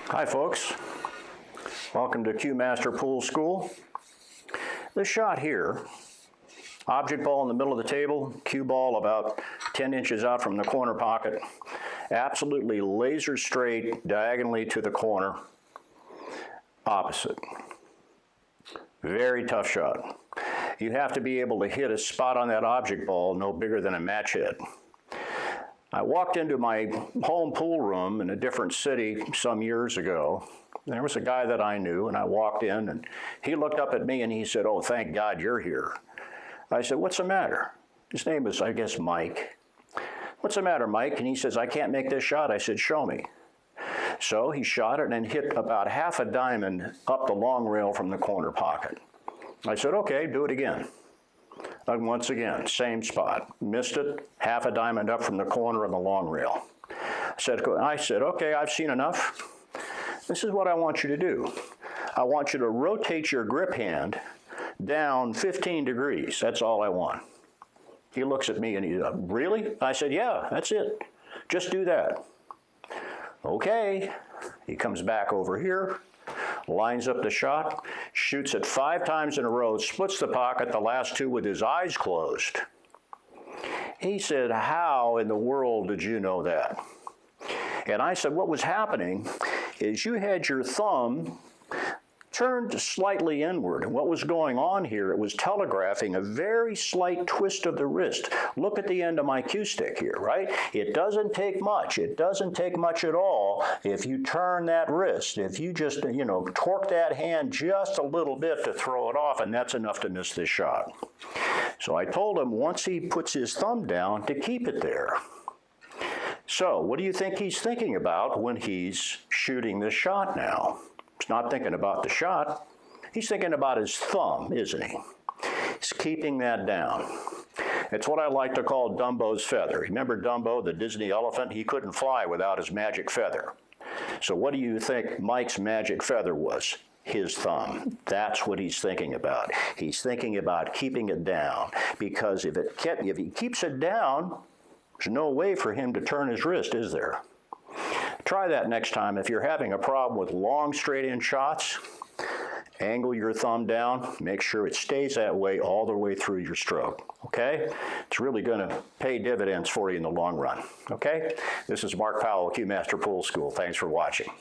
Hi folks, welcome to Cue Master Pool School. This shot here, object ball in the middle of the table, cue ball about 10 inches out from the corner pocket, absolutely laser straight diagonally to the corner, opposite. Very tough shot. You have to be able to hit a spot on that object ball no bigger than a match hit. I walked into my home pool room in a different city some years ago. There was a guy that I knew, and I walked in, and he looked up at me and he said, "Oh, thank God you're here." I said, "What's the matter?" His name was, I guess, Mike. "What's the matter, Mike?" And he says, "I can't make this shot." I said, "Show me." So he shot it and hit about half a diamond up the long rail from the corner pocket. I said, "Okay, do it again." And once again, same spot. Missed it, half a diamond up from the corner of the long rail. I said, "Okay, I've seen enough. This is what I want you to do. I want you to rotate your grip hand down 15 degrees. That's all I want." He looks at me and he's like, "Really?" I said, "Yeah, that's it. Just do that." Okay. He comes back over here, lines up the shot, shoots it 5 times in a row, splits the pocket, the last 2 with his eyes closed. He said, "How in the world did you know that?" And I said, "What was happening is you had your thumb turned slightly inward. And what was going on here, it was telegraphing a very slight twist of the wrist. Look at the end of my cue stick here, right? It doesn't take much. It doesn't take much at all if you turn that wrist. If you just, torque that hand just a little bit to throw it off, and that's enough to miss this shot." So I told him once he puts his thumb down to keep it there. So what do you think he's thinking about when he's shooting this shot now? He's not thinking about the shot. He's thinking about his thumb, isn't he? He's keeping that down. It's what I like to call Dumbo's feather. Remember Dumbo, the Disney elephant? He couldn't fly without his magic feather. So what do you think Mike's magic feather was? His thumb. That's what he's thinking about. He's thinking about keeping it down, because if he keeps it down, there's no way for him to turn his wrist, is there? Try that next time. If you're having a problem with long straight-in shots, angle your thumb down. Make sure it stays that way all the way through your stroke, okay? It's really going to pay dividends for you in the long run, okay? This is Mark Powell, Cue Master Pool School. Thanks for watching.